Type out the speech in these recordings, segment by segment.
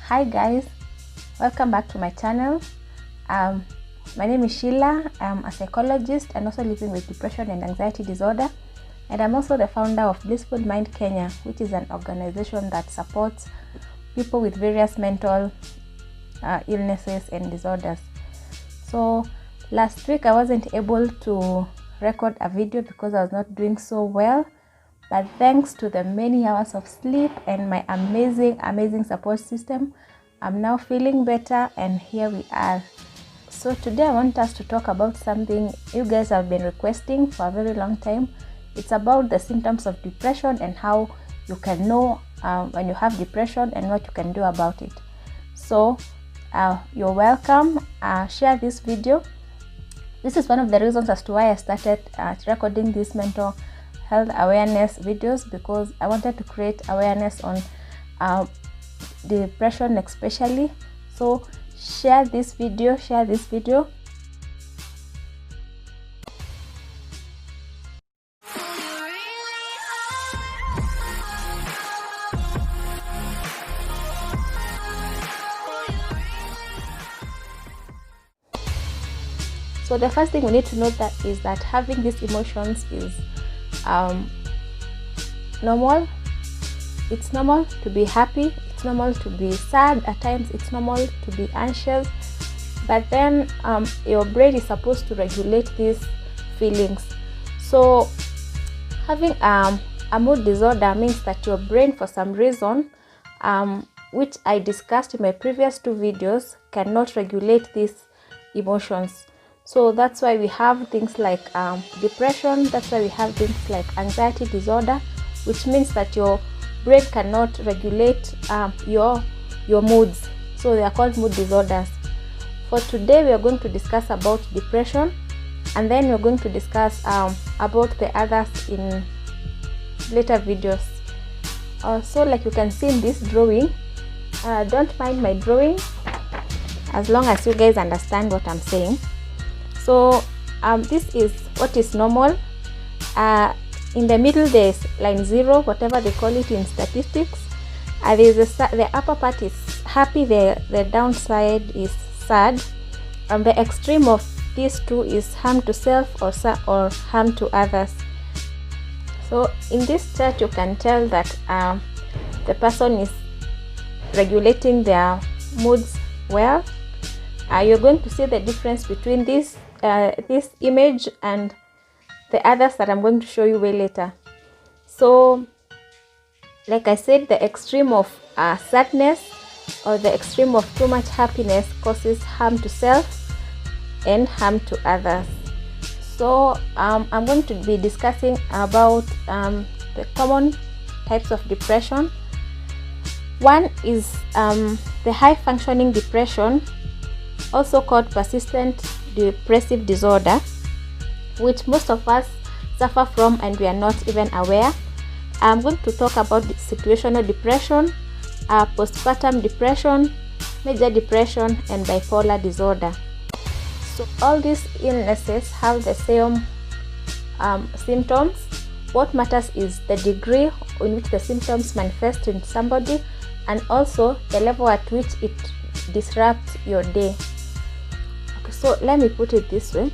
Hi guys, welcome back to my channel. My name is Sheila. I'm a psychologist and also living with depression and anxiety disorder, and I'm also the founder of Blissful Mind Kenya, which is an organization that supports people with various mental illnesses and disorders. So last week I wasn't able to record a video because I was not doing so well, but thanks to the many hours of sleep and my amazing support system, I'm now feeling better, and here we are. So today I want us to talk about something you guys have been requesting for a very long time. It's about the symptoms of depression and how you can know when you have depression and what you can do about it. So you're welcome. Share this video. This is one of the reasons as to why I started recording these mental health awareness videos, because I wanted to create awareness on depression especially. So share this video. So the first thing we need to know is that having these emotions is normal. It's normal to be happy, it's normal to be sad at times, it's normal to be anxious, but then your brain is supposed to regulate these feelings. So having a mood disorder means that your brain, for some reason, which I discussed in my previous two videos, cannot regulate these emotions. So that's why we have things like depression. That's why we have things like anxiety disorder, which means that your brain cannot regulate your moods. So they are called mood disorders. For today we are going to discuss about depression, and then we're going to discuss about the others in later videos. So like you can see in this drawing, don't mind my drawing as long as you guys understand what I'm saying. So this is what is normal. In the middle there's line 0, whatever they call it in statistics. The upper part is happy, the downside is sad, and the extreme of these two is harm to self or harm to others. So in this chart you can tell that the person is regulating their moods well. You're going to see the difference between this image and the others that I'm going to show you way later. So like I said, the extreme of sadness or the extreme of too much happiness causes harm to self and harm to others. So I'm going to be discussing about the common types of depression. One is the high functioning depression, also called persistent depressive disorder, which most of us suffer from and we are not even aware. I'm going to talk about situational depression, postpartum depression, major depression, and bipolar disorder. So all these illnesses have the same symptoms. What matters is the degree in which the symptoms manifest in somebody, and also the level at which it disrupts your day. Okay, so let me put it this way.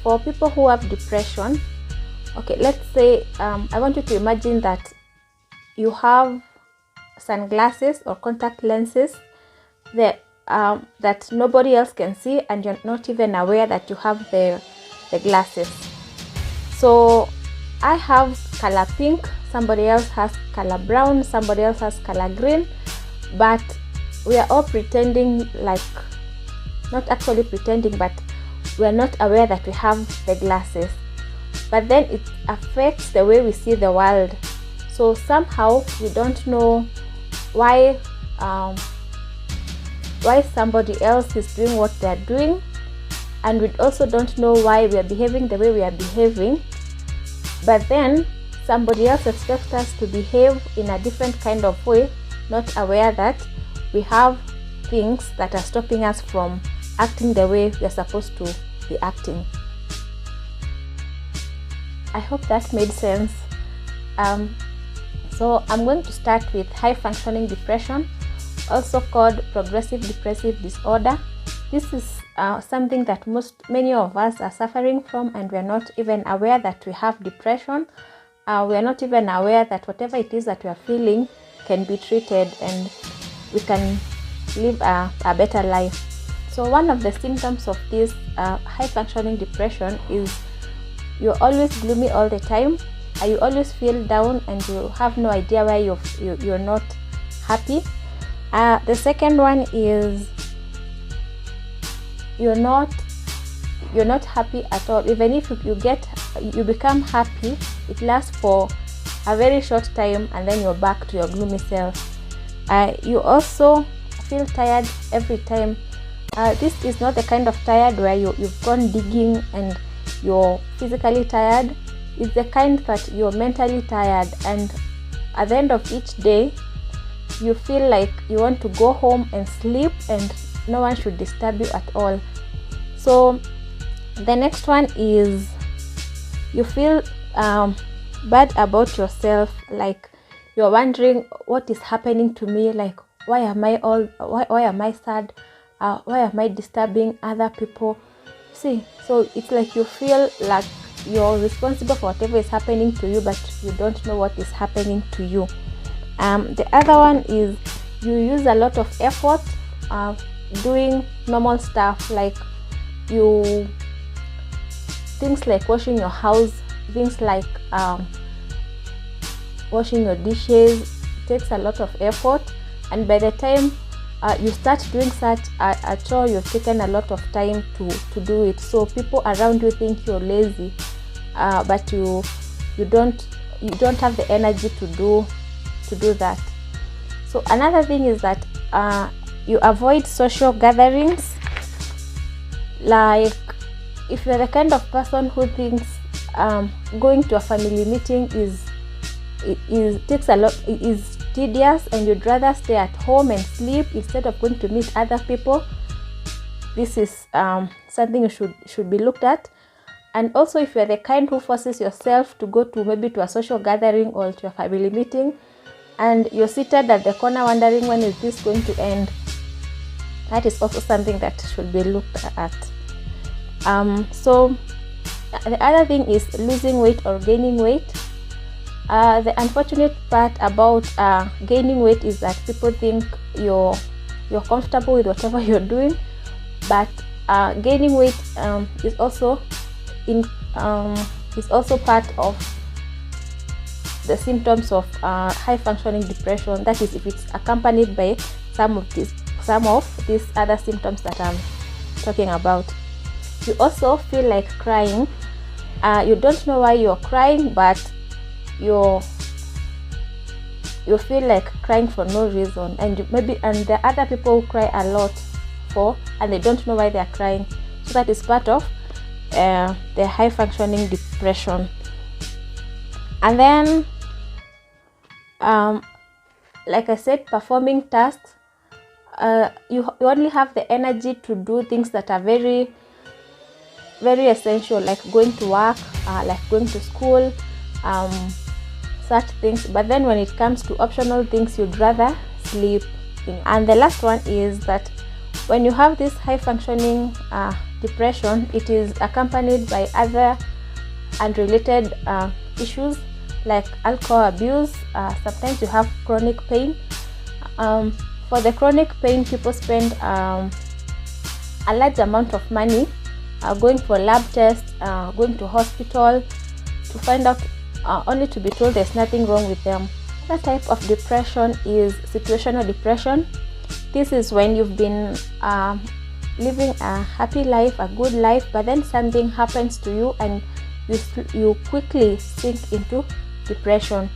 For people who have depression, okay, let's say I want you to imagine that you have sunglasses or contact lenses that nobody else can see, and you're not even aware that you have the glasses. So I have color pink, somebody else has color brown, somebody else has color green, but we are all pretending, like not actually pretending, but we are not aware that we have the glasses. But then it affects the way we see the world. So somehow we don't know why somebody else is doing what they are doing, and we also don't know why we are behaving the way we are behaving. But then somebody else expects us to behave in a different kind of way, not aware that we have things that are stopping us from acting the way we are supposed to be acting. I hope that made sense. So I'm going to start with high functioning depression, also called progressive depressive disorder. This is something that many of us are suffering from, and we're not even aware that we have depression. We are not even aware that whatever it is that we are feeling can be treated and we can live a better life. So one of the symptoms of this high functioning depression is you're always gloomy all the time. You always feel down and you have no idea why you're not happy. The second one is you're not happy at all. Even if you become happy, it lasts for a very short time and then you're back to your gloomy self. You also feel tired every time. This is not the kind of tired where you've gone digging and you're physically tired. It's the kind that you're mentally tired, and at the end of each day you feel like you want to go home and sleep and no one should disturb you at all. So the next one is you feel bad about yourself, like you're wondering what is happening to me, like why am I sad, why am I disturbing other people. See, so it's like you feel like you're responsible for whatever is happening to you, but you don't know what is happening to you. The other one is you use a lot of effort doing normal stuff, like things like washing your house, things like washing your dishes. It takes a lot of effort, and by the time you start doing such a chore, you've taken a lot of time to do it. So people around you think you're lazy, but you don't have the energy to do that. So another thing is that you avoid social gatherings. Like if you're the kind of person who thinks going to a family meeting is tedious and you'd rather stay at home and sleep instead of going to meet other people, this is something you should be looked at. And also, if you're the kind who forces yourself to go to maybe to a social gathering or to a family meeting and you're seated at the corner wondering when is this going to end, that is also something that should be looked at. So the other thing is losing weight or gaining weight. The unfortunate part about gaining weight is that people think you're comfortable with whatever you're doing, but gaining weight is also part of the symptoms of high functioning depression. That is, if it's accompanied by some of these other symptoms that I'm talking about. You also feel like crying. You don't know why you're crying, but you feel like crying for no reason, and the other people who cry a lot and they don't know why they are crying. So that is part of the high functioning depression. And then like I said, performing tasks, you only have the energy to do things that are very, very essential, like going to work, like going to school, such things. But then when it comes to optional things, you'd rather sleep. And the last one is that when you have this high functioning depression, it is accompanied by other unrelated issues like alcohol abuse. Sometimes you have chronic pain. For the chronic pain, people spend a large amount of money going for lab tests, going to hospital to find out, only to be told there's nothing wrong with them. Another type of depression is situational depression. This is when you've been living a happy life, a good life, but then something happens to you and you quickly sink into depression.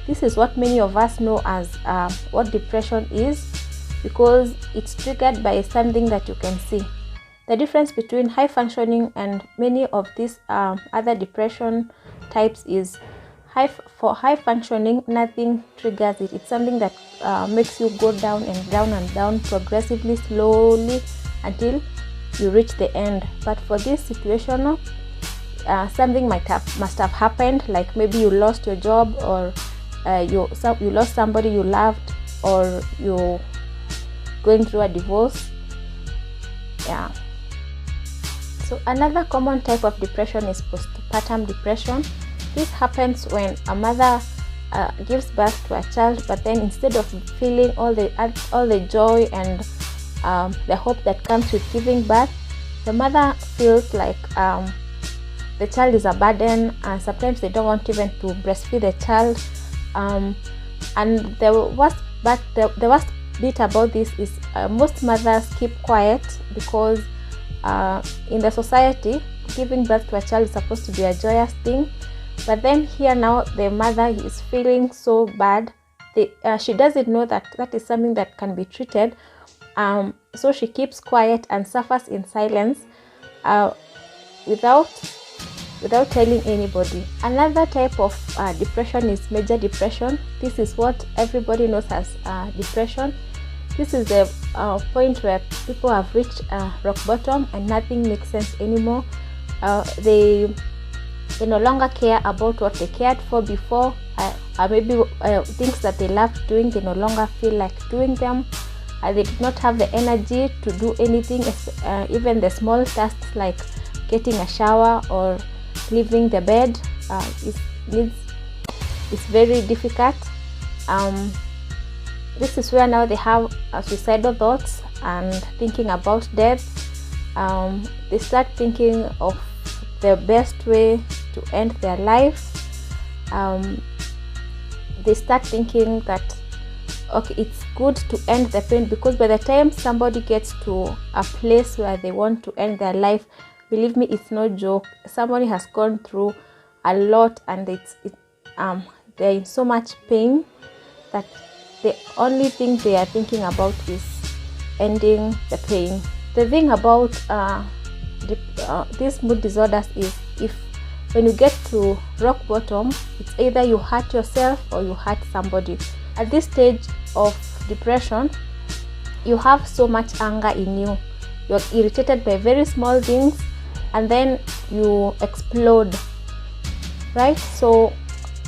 This is what many of us know as what depression is, because it's triggered by something that you can see. The difference between high functioning and many of these other depression types is for high functioning, nothing triggers it. It's something that makes you go down and down and down progressively, slowly, until you reach the end. But for this situational, something must have happened, like maybe you lost your job or you lost somebody you loved, or you're going through a divorce. Yeah. So another common type of depression is postpartum depression. This happens when a mother gives birth to a child, but then instead of feeling all the joy and the hope that comes with giving birth, the mother feels like the child is a burden, and sometimes they don't want even to breastfeed the child. And the worst bit about this is most mothers keep quiet, because in the society, giving birth to a child is supposed to be a joyous thing. But then here now, the mother is feeling so bad. She doesn't know that that is something that can be treated. So she keeps quiet and suffers in silence without telling anybody. Another type of depression is major depression. This is what everybody knows as depression. This is the point where people have reached rock bottom and nothing makes sense anymore. They no longer care about what they cared for before. Maybe things that they loved doing, they no longer feel like doing them. They do not have the energy to do anything, even the small tasks like getting a shower or leaving the bed. It's very difficult. This is where now they have suicidal thoughts and thinking about death. They start thinking of the best way to end their life. They start thinking that, okay, it's good to end the pain, because by the time somebody gets to a place where they want to end their life, believe me, it's no joke. Somebody has gone through a lot, and they're in so much pain that the only thing they are thinking about is ending the pain. The thing about these mood disorders is, when you get to rock bottom, it's either you hurt yourself or you hurt somebody. At this stage of depression, you have so much anger in you. You're irritated by very small things, and then you explode, right? So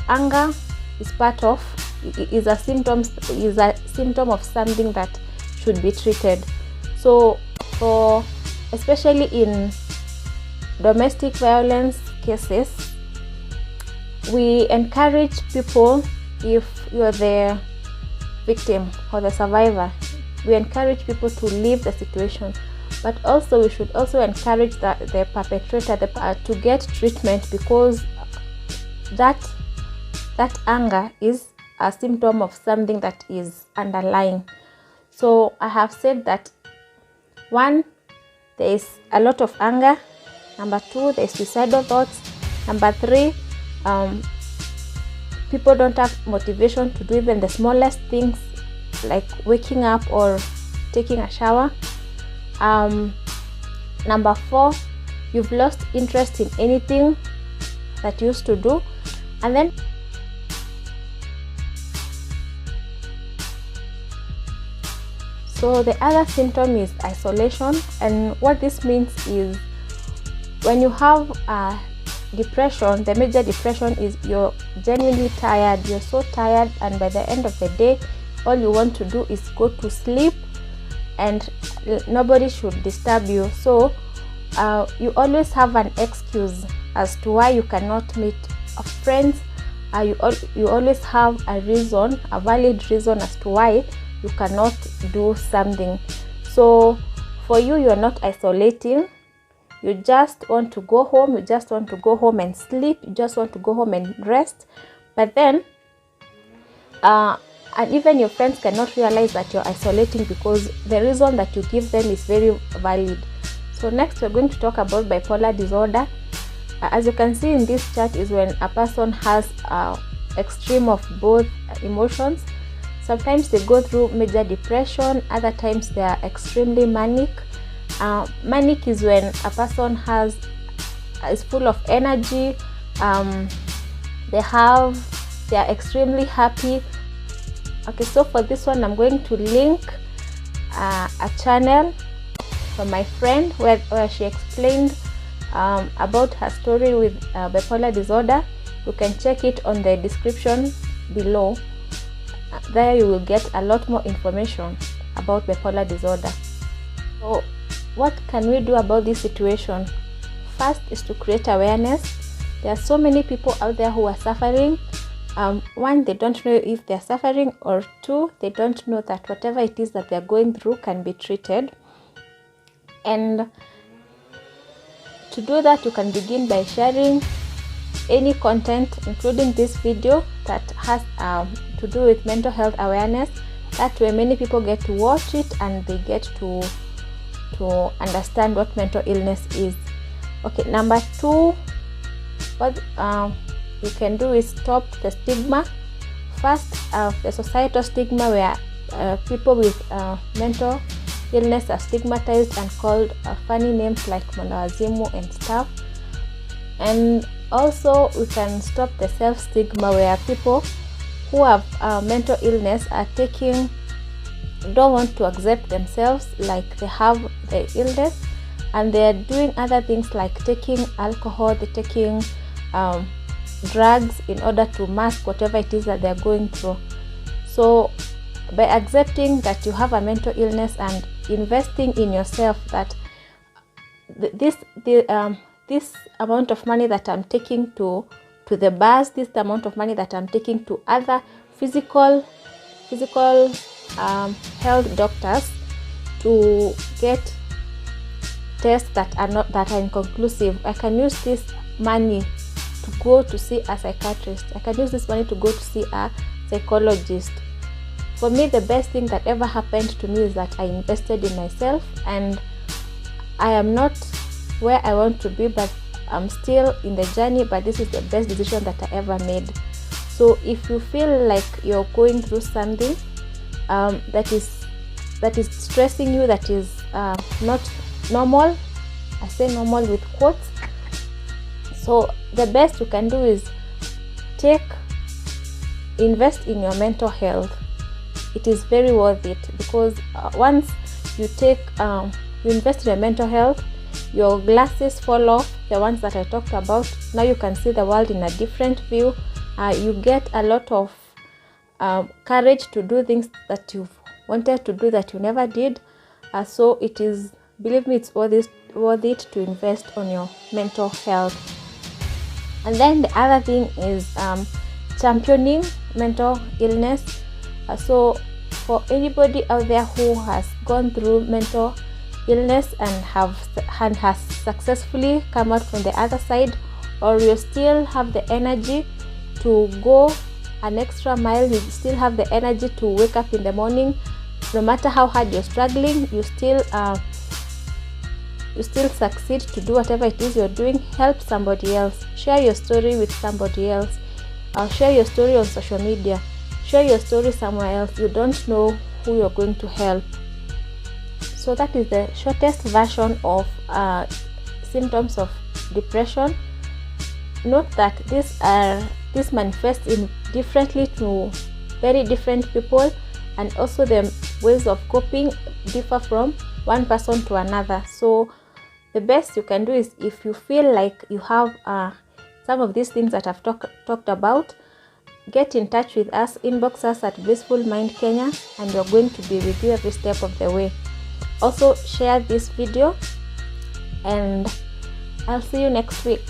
anger is a symptom of something that should be treated. So especially in domestic violence cases, we encourage people, if you're the victim or the survivor, we encourage people to leave the situation. But also we should also encourage the perpetrator to get treatment, because that anger is a symptom of something that is underlying. So I have said that, 1, there is a lot of anger. Number 2, there is suicidal thoughts. Number 3, people don't have motivation to do even the smallest things, like waking up or taking a shower. Number 4, you've lost interest in anything that you used to do. And then so the other symptom is isolation. And what this means is, when you have depression, the major depression is you're genuinely tired. You're so tired, and by the end of the day, all you want to do is go to sleep, and nobody should disturb you. So you always have an excuse as to why you cannot meet friends. You always have a reason, a valid reason as to why you cannot do something. So for you, you're not isolating. You just want to go home. You just want to go home and sleep. You just want to go home and rest. But then and even your friends cannot realize that you're isolating, because the reason that you give them is very valid. So next, we're going to talk about bipolar disorder. As you can see in this chart, is when a person has extreme of both emotions. Sometimes they go through major depression, other times they are extremely manic. Manic is when a person is full of energy. They are extremely happy. Okay, so for this one, I'm going to link a channel from my friend where she explained about her story with bipolar disorder. You can check it on the description below. There you will get a lot more information about bipolar disorder. So what can we do about this situation? First is to create awareness. There are so many people out there who are suffering. One, they don't know if they're suffering, or two, they don't know that whatever it is that they're going through can be treated. And to do that, you can begin by sharing any content, including this video, that has to do with mental health awareness. That way many people get to watch it and they get to understand what mental illness is. Okay, number two, what you can do is stop the stigma. First, the societal stigma where people with mental illness are stigmatized and called funny names like monawazimu and stuff. And also we can stop the self-stigma where people who have mental illness are don't want to accept themselves like they have the illness, and they are doing other things like taking alcohol, they're taking drugs in order to mask whatever it is that they're going through. So by accepting that you have a mental illness and investing in yourself, that this amount of money that I'm taking to the bars, this amount of money that I'm taking to other physical health doctors to get tests that are inconclusive, I can use this money to go to see a psychiatrist. I can use this money to go to see a psychologist. For me, the best thing that ever happened to me is that I invested in myself, and I am not where I want to be, but I'm still in the journey. But this is the best decision that I ever made. So if you feel like you're going through something that is stressing you, that is not normal, I say normal with quotes, so the best you can do is invest in your mental health. It is very worth it, because once you invest in your mental health, your glasses fall off, the ones that I talked about. Now you can see the world in a different view. You get a lot of courage to do things that you've wanted to do that you never did. So it is, believe me, it's worth it to invest on your mental health. And then the other thing is championing mental illness. So for anybody out there who has gone through mental illness and has successfully come out from the other side, or you still have the energy to go an extra mile, you still have the energy to wake up in the morning, no matter how hard you're struggling, you still succeed to do whatever it is you're doing. Help somebody else, share your story with somebody else, share your story on social media, share your story somewhere else. You don't know who you're going to help. So that is the shortest version of symptoms of depression. Note that this manifests in differently to very different people, and also the ways of coping differ from one person to another. So the best you can do is, if you feel like you have some of these things that I've talked about, get in touch with us, inbox us at Blissful Mind Kenya, and we're going to be with you every step of the way. Also share this video, and I'll see you next week.